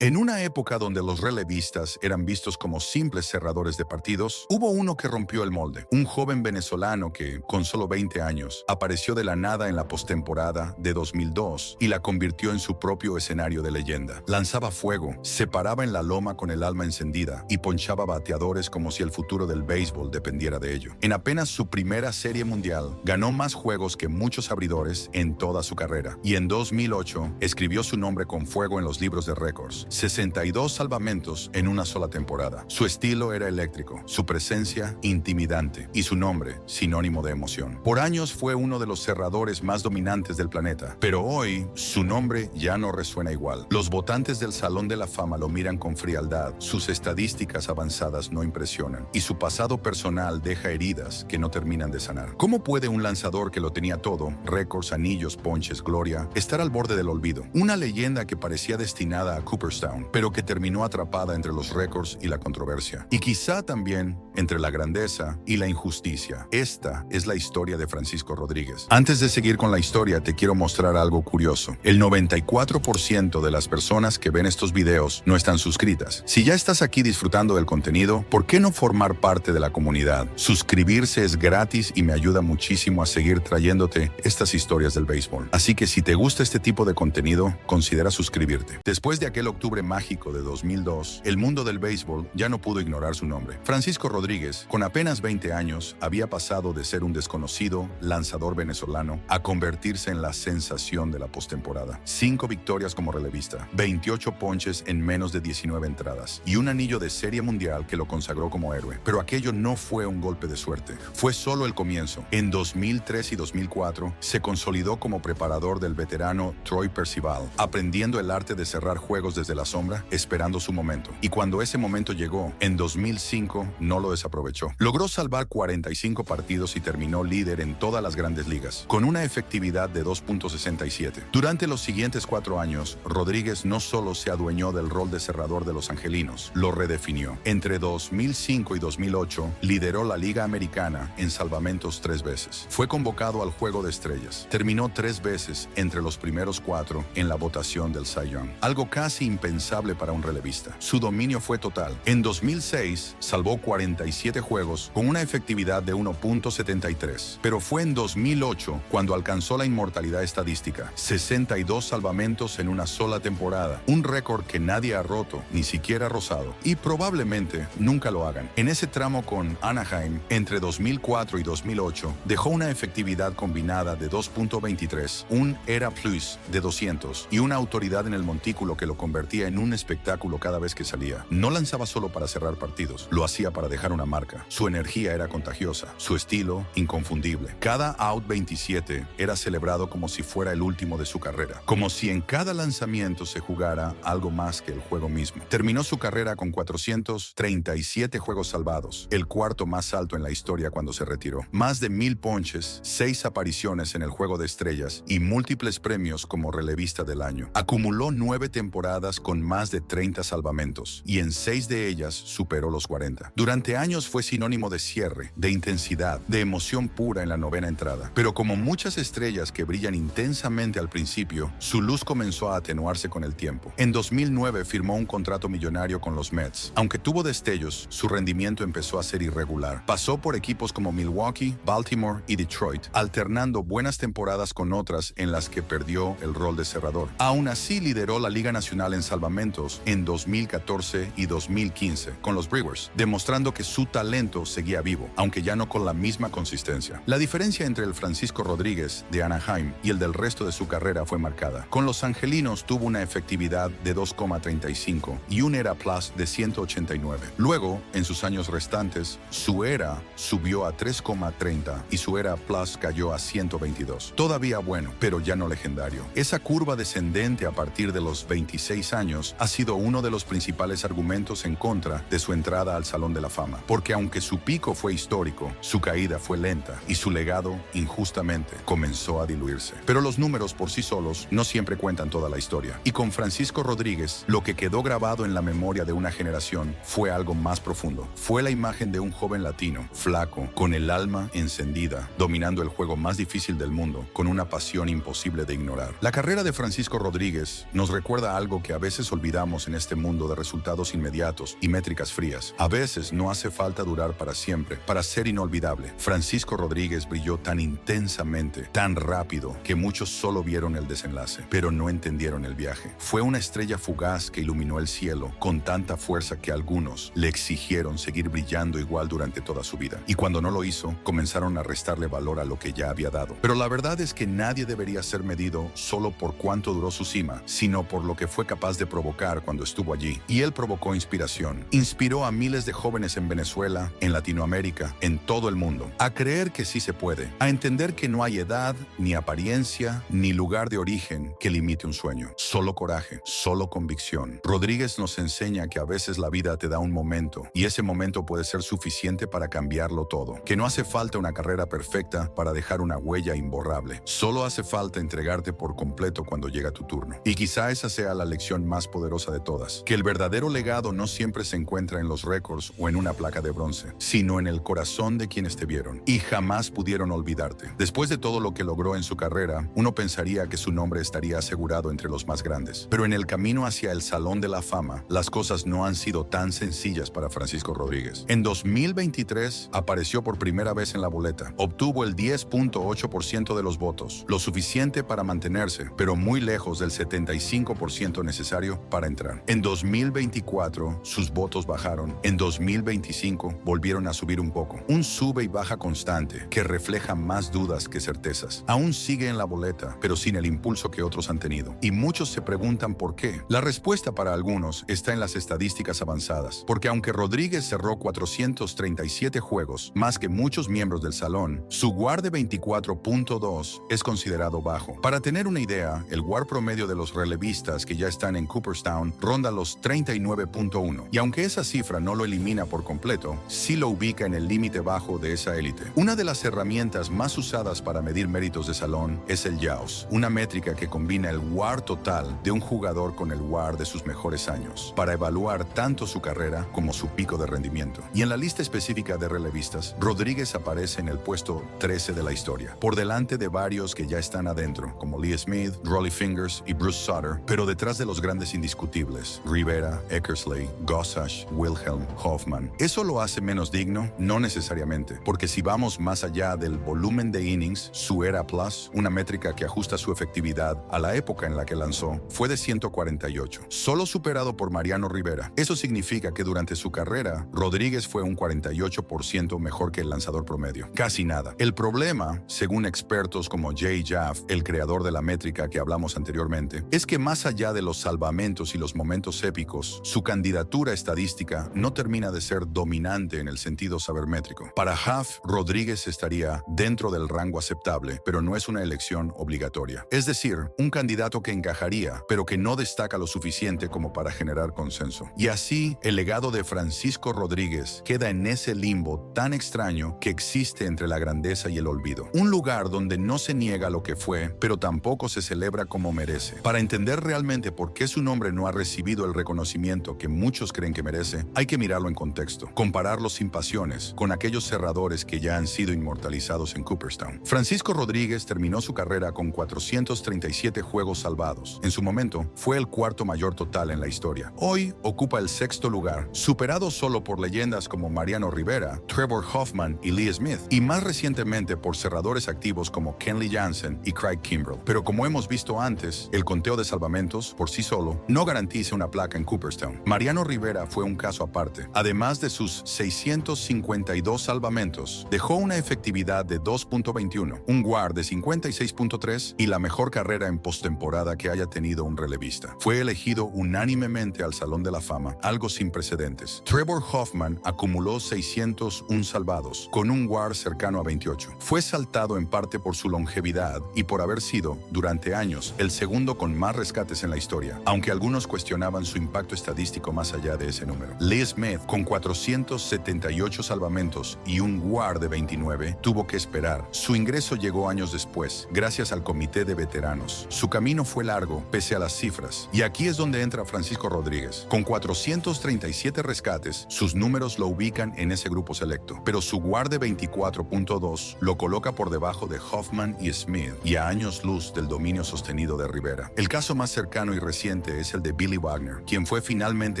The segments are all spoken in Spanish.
En una época donde los relevistas eran vistos como simples cerradores de partidos, hubo uno que rompió el molde. Un joven venezolano que, con solo 20 años, apareció de la nada en la postemporada de 2002 y la convirtió en su propio escenario de leyenda. Lanzaba fuego, se paraba en la loma con el alma encendida y ponchaba bateadores como si el futuro del béisbol dependiera de ello. En apenas su primera serie mundial, ganó más juegos que muchos abridores en toda su carrera. Y en 2008, escribió su nombre con fuego en los libros de récords. 62 salvamentos en una sola temporada. Su estilo era eléctrico, su presencia intimidante y su nombre sinónimo de emoción. Por años fue uno de los cerradores más dominantes del planeta, pero hoy su nombre ya no resuena igual. Los votantes del Salón de la Fama lo miran con frialdad, sus estadísticas avanzadas no impresionan y su pasado personal deja heridas que no terminan de sanar. ¿Cómo puede un lanzador que lo tenía todo, récords, anillos, ponches, gloria, estar al borde del olvido? Una leyenda que parecía destinada a Cooperstown, pero que terminó atrapada entre los récords y la controversia. Y quizá también entre la grandeza y la injusticia. Esta es la historia de Francisco Rodríguez. Antes de seguir con la historia, te quiero mostrar algo curioso. El 94% de las personas que ven estos videos no están suscritas. Si ya estás aquí disfrutando del contenido, ¿por qué no formar parte de la comunidad? Suscribirse es gratis y me ayuda muchísimo a seguir trayéndote estas historias del béisbol. Así que si te gusta este tipo de contenido, considera suscribirte. Después de aquel octubre mágico de 2002, el mundo del béisbol ya no pudo ignorar su nombre. Francisco Rodríguez, con apenas 20 años, había pasado de ser un desconocido lanzador venezolano a convertirse en la sensación de la postemporada. 5 victorias como relevista, 28 ponches en menos de 19 entradas y un anillo de Serie Mundial que lo consagró como héroe. Pero aquello no fue un golpe de suerte, fue solo el comienzo. En 2003 y 2004 se consolidó como preparador del veterano Troy Percival, aprendiendo el arte de cerrar juegos desde la sombra, esperando su momento. Y cuando ese momento llegó, en 2005, no lo desaprovechó. Logró salvar 45 partidos y terminó líder en todas las grandes ligas, con una efectividad de 2.67. Durante los siguientes 4 años, Rodríguez no solo se adueñó del rol de cerrador de los angelinos, lo redefinió. Entre 2005 y 2008, lideró la Liga Americana en salvamentos 3 veces. Fue convocado al Juego de Estrellas. Terminó 3 veces entre los primeros 4 en la votación del Cy Young. Algo casi impensable para un relevista. Su dominio fue total. En 2006, salvó 47 juegos con una efectividad de 1.73. Pero fue en 2008 cuando alcanzó la inmortalidad estadística. 62 salvamentos en una sola temporada. Un récord que nadie ha roto, ni siquiera rozado. Y probablemente nunca lo hagan. En ese tramo con Anaheim, entre 2004 y 2008, dejó una efectividad combinada de 2.23, un ERA Plus de 200 y una autoridad en el montículo que lo convertía en un espectáculo cada vez que salía. No lanzaba solo para cerrar partidos, lo hacía para dejar una marca. Su energía era contagiosa, su estilo inconfundible. Cada out 27 era celebrado como si fuera el último de su carrera, como si en cada lanzamiento se jugara algo más que el juego mismo. Terminó su carrera con 437 juegos salvados, el cuarto más alto en la historia cuando se retiró. Más de 1000 ponches, 6 apariciones en el Juego de Estrellas y múltiples premios como relevista del año. Acumuló 9 temporadas con más de 30 salvamentos y en 6 de ellas superó los 40. Durante años fue sinónimo de cierre, de intensidad, de emoción pura en la novena entrada. Pero como muchas estrellas que brillan intensamente al principio, su luz comenzó a atenuarse con el tiempo. En 2009 firmó un contrato millonario con los Mets. Aunque tuvo destellos, su rendimiento empezó a ser irregular. Pasó por equipos como Milwaukee, Baltimore y Detroit, alternando buenas temporadas con otras en las que perdió el rol de cerrador. Aún así lideró la Liga Nacional en salvamentos en 2014 y 2015 con los Brewers, demostrando que su talento seguía vivo, aunque ya no con la misma consistencia. La diferencia entre el Francisco Rodríguez de Anaheim y el del resto de su carrera fue marcada. Con los angelinos tuvo una efectividad de 2.35 y un ERA Plus de 189. Luego, en sus años restantes, su ERA subió a 3.30 y su ERA Plus cayó a 122. Todavía bueno, pero ya no legendario. Esa curva descendente a partir de los 26 años ha sido uno de los principales argumentos en contra de su entrada al Salón de la Fama, porque aunque su pico fue histórico, su caída fue lenta y su legado, injustamente, comenzó a diluirse. Pero los números por sí solos no siempre cuentan toda la historia. Y con Francisco Rodríguez, lo que quedó grabado en la memoria de una generación fue algo más profundo. Fue la imagen de un joven latino, flaco, con el alma encendida, dominando el juego más difícil del mundo, con una pasión imposible de ignorar. La carrera de Francisco Rodríguez nos recuerda algo que a veces veces olvidamos en este mundo de resultados inmediatos y métricas frías. A veces no hace falta durar para siempre, para ser inolvidable. Francisco Rodríguez brilló tan intensamente, tan rápido, que muchos solo vieron el desenlace, pero no entendieron el viaje. Fue una estrella fugaz que iluminó el cielo con tanta fuerza que algunos le exigieron seguir brillando igual durante toda su vida. Y cuando no lo hizo, comenzaron a restarle valor a lo que ya había dado. Pero la verdad es que nadie debería ser medido solo por cuánto duró su cima, sino por lo que fue capaz de provocar cuando estuvo allí. Y él provocó inspiración. Inspiró a miles de jóvenes en Venezuela, en Latinoamérica, en todo el mundo, a creer que sí se puede, a entender que no hay edad, ni apariencia, ni lugar de origen que limite un sueño. Solo coraje, solo convicción. Rodríguez nos enseña que a veces la vida te da un momento, y ese momento puede ser suficiente para cambiarlo todo. Que no hace falta una carrera perfecta para dejar una huella imborrable. Solo hace falta entregarte por completo cuando llega tu turno. Y quizá esa sea la lección más poderosa de todas, que el verdadero legado no siempre se encuentra en los récords o en una placa de bronce, sino en el corazón de quienes te vieron y jamás pudieron olvidarte. Después de todo lo que logró en su carrera, uno pensaría que su nombre estaría asegurado entre los más grandes. Pero en el camino hacia el Salón de la Fama, las cosas no han sido tan sencillas para Francisco Rodríguez. En 2023 apareció por primera vez en la boleta. Obtuvo el 10.8% de los votos, lo suficiente para mantenerse, pero muy lejos del 75% necesario para entrar. En 2024 sus votos bajaron. En 2025 volvieron a subir un poco. Un sube y baja constante que refleja más dudas que certezas. Aún sigue en la boleta, pero sin el impulso que otros han tenido. Y muchos se preguntan por qué. La respuesta para algunos está en las estadísticas avanzadas, porque aunque Rodríguez cerró 437 juegos, más que muchos miembros del salón, su WAR de 24.2 es considerado bajo. Para tener una idea, el WAR promedio de los relevistas que ya están en Cooperstown ronda los 39.1, y aunque esa cifra no lo elimina por completo, sí lo ubica en el límite bajo de esa élite. Una de las herramientas más usadas para medir méritos de salón es el YAOS, una métrica que combina el WAR total de un jugador con el WAR de sus mejores años, para evaluar tanto su carrera como su pico de rendimiento. Y en la lista específica de relevistas, Rodríguez aparece en el puesto 13 de la historia, por delante de varios que ya están adentro, como Lee Smith, Rollie Fingers y Bruce Sutter, pero detrás de los grandes indiscutibles, Rivera, Eckersley, Gossage, Wilhelm, Hoffman. ¿Eso lo hace menos digno? No necesariamente, porque si vamos más allá del volumen de innings, su ERA Plus, una métrica que ajusta su efectividad a la época en la que lanzó, fue de 148, solo superado por Mariano Rivera. Eso significa que durante su carrera, Rodríguez fue un 48% mejor que el lanzador promedio. Casi nada. El problema, según expertos como Jay Jaff, el creador de la métrica que hablamos anteriormente, es que más allá de los salvamentos y los momentos épicos, su candidatura estadística no termina de ser dominante en el sentido sabermétrico. Para Jaff, Rodríguez estaría dentro del rango aceptable, pero no es una elección obligatoria. Es decir, un candidato que encajaría, pero que no destaca lo suficiente como para generar consenso. Y así, el legado de Francisco Rodríguez queda en ese limbo tan extraño que existe entre la grandeza y el olvido. Un lugar donde no se niega lo que fue, pero tampoco se celebra como merece. Para entender realmente por qué su nombre no ha recibido el reconocimiento que muchos creen que merece, hay que mirarlo en contexto, compararlo sin pasiones con aquellos cerradores que ya han sido inmortalizados en Cooperstown. Francisco Rodríguez terminó su carrera con 437 juegos salvados. En su momento, fue el cuarto mayor total en la historia. Hoy ocupa el sexto lugar, superado solo por leyendas como Mariano Rivera, Trevor Hoffman y Lee Smith, y más recientemente por cerradores activos como Kenley Jansen y Craig Kimbrell. Pero como hemos visto antes, el conteo de salvamentos, por sí solo, no garantiza una placa en Cooperstown. Mariano Rivera fue un caso aparte. Además de sus 652 salvamentos, dejó una efectividad de 2.21, un WAR de 56.3 y la mejor carrera en postemporada que haya tenido un relevista. Fue elegido unánimemente al Salón de la Fama, algo sin precedentes. Trevor Hoffman acumuló 601 salvados, con un WAR cercano a 28. Fue saltado en parte por su longevidad y por haber sido, durante años, el segundo con más rescates en la historia, aunque algunos cuestionaban su impacto estadístico más allá de ese número. Lee Smith, con 478 salvamentos y un WAR de 29, tuvo que esperar. Su ingreso llegó años después, gracias al comité de veteranos. Su camino fue largo, pese a las cifras. Y aquí es donde entra Francisco Rodríguez. Con 437 rescates, sus números lo ubican en ese grupo selecto, pero su WAR de 24.2 lo coloca por debajo de Hoffman y Smith y a años luz del dominio sostenido de Rivera. El caso más cercano y reciente siguiente es el de Billy Wagner, quien fue finalmente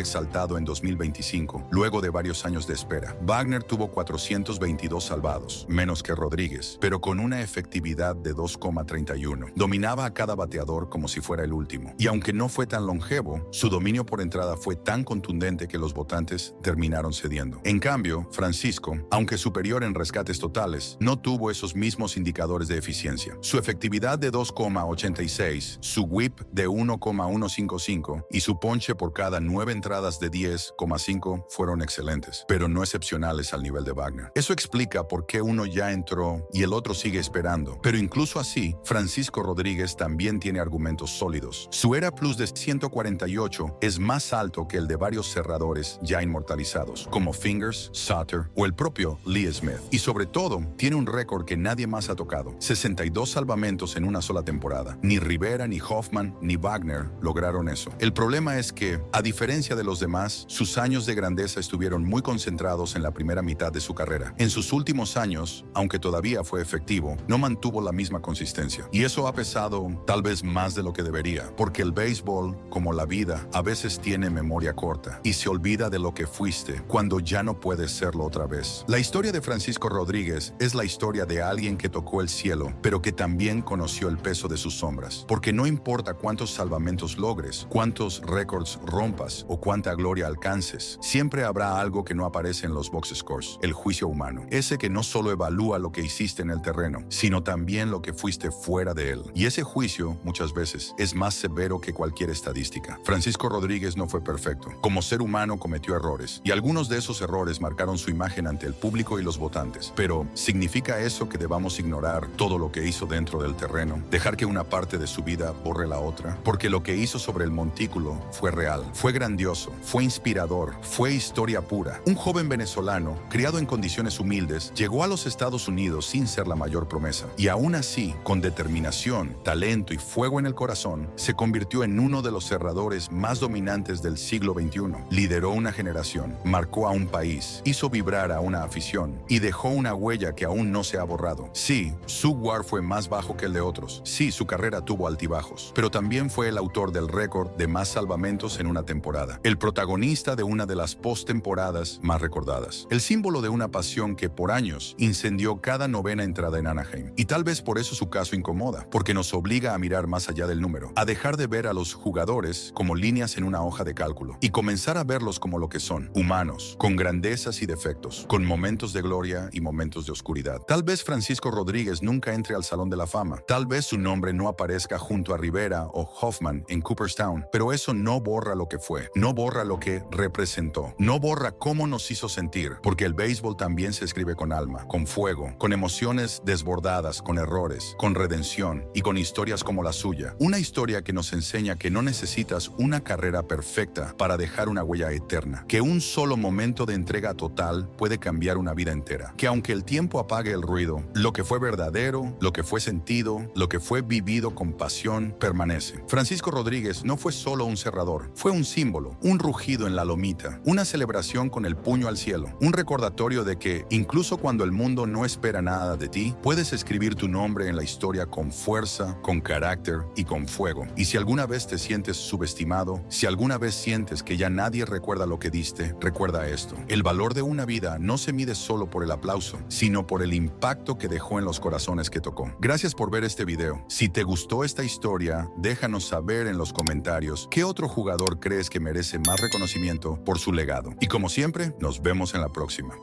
exaltado en 2025, luego de varios años de espera. Wagner tuvo 422 salvados, menos que Rodríguez, pero con una efectividad de 2,31. Dominaba a cada bateador como si fuera el último. Y aunque no fue tan longevo, su dominio por entrada fue tan contundente que los votantes terminaron cediendo. En cambio, Francisco, aunque superior en rescates totales, no tuvo esos mismos indicadores de eficiencia. Su efectividad de 2,86, su whip de 1,155 y su ponche por cada 9 entradas de 10,5 fueron excelentes, pero no excepcionales al nivel de Wagner. Eso explica por qué uno ya entró y el otro sigue esperando. Pero incluso así, Francisco Rodríguez también tiene argumentos sólidos. Su ERA plus de 148 es más alto que el de varios cerradores ya inmortalizados, como Fingers, Sutter o el propio Lee Smith. Y sobre todo, tiene un récord que nadie más ha tocado: 62 salvamentos en una sola temporada. Ni Rivera, ni Hoffman, ni Wagner lograron eso. El problema es que, a diferencia de los demás, sus años de grandeza estuvieron muy concentrados en la primera mitad de su carrera. En sus últimos años, aunque todavía fue efectivo, no mantuvo la misma consistencia. Y eso ha pesado tal vez más de lo que debería, porque el béisbol, como la vida, a veces tiene memoria corta y se olvida de lo que fuiste cuando ya no puedes serlo otra vez. La historia de Francisco Rodríguez es la historia de alguien que tocó el cielo, pero que también conoció el peso de sus sombras. Porque no importa cuántos salvamentos logres, cuántos récords rompas o cuánta gloria alcances, siempre habrá algo que no aparece en los box scores: el juicio humano. Ese que no solo evalúa lo que hiciste en el terreno, sino también lo que fuiste fuera de él. Y ese juicio, muchas veces, es más severo que cualquier estadística. Francisco Rodríguez no fue perfecto. Como ser humano cometió errores, y algunos de esos errores marcaron su imagen ante el público y los votantes. Pero, ¿significa eso que debamos ignorar todo lo que hizo dentro del terreno? ¿Dejar que una parte de su vida borre la otra? Porque lo que hizo sobre el montículo fue real, fue grandioso, fue inspirador, fue historia pura. Un joven venezolano, criado en condiciones humildes, llegó a los Estados Unidos sin ser la mayor promesa. Y aún así, con determinación, talento y fuego en el corazón, se convirtió en uno de los cerradores más dominantes del siglo XXI. Lideró una generación, marcó a un país, hizo vibrar a una afición y dejó una huella que aún no se ha borrado. Sí, su WAR fue más bajo que el de otros. Sí, su carrera tuvo altibajos, pero también fue el autor del récord de más salvamentos en una temporada. El protagonista de una de las postemporadas más recordadas. El símbolo de una pasión que por años incendió cada novena entrada en Anaheim. Y tal vez por eso su caso incomoda, porque nos obliga a mirar más allá del número, a dejar de ver a los jugadores como líneas en una hoja de cálculo y comenzar a verlos como lo que son: humanos, con grandezas y defectos, con momentos de gloria y momentos de oscuridad. Tal vez Francisco Rodríguez nunca entre al Salón de la Fama, tal vez su nombre no aparezca junto a Rivera o Hoffman en Cooperstown, pero eso no borra lo que fue, no borra lo que representó, no borra cómo nos hizo sentir, porque el béisbol también se escribe con alma, con fuego, con emociones desbordadas, con errores, con redención y con historias como la suya. Una historia que nos enseña que no necesitas una carrera perfecta para dejar una huella eterna, que un solo momento de entrega total puede cambiar una vida entera, que aunque el tiempo apague el ruido, lo que fue verdadero, lo que fue sentido, lo que fue vivido con pasión, permanece. Francisco Rodríguez no fue solo un cerrador, fue un símbolo, un rugido en la lomita, una celebración con el puño al cielo, un recordatorio de que, incluso cuando el mundo no espera nada de ti, puedes escribir tu nombre en la historia con fuerza, con carácter y con fuego. Y si alguna vez te sientes subestimado, si alguna vez sientes que ya nadie recuerda lo que diste, recuerda esto: el valor de una vida no se mide solo por el aplauso, sino por el impacto que dejó en los corazones que tocó. Gracias por ver este video. Si te gustó esta historia, déjanos saber en los comentarios qué otro jugador crees que merece más reconocimiento por su legado. Y como siempre, nos vemos en la próxima.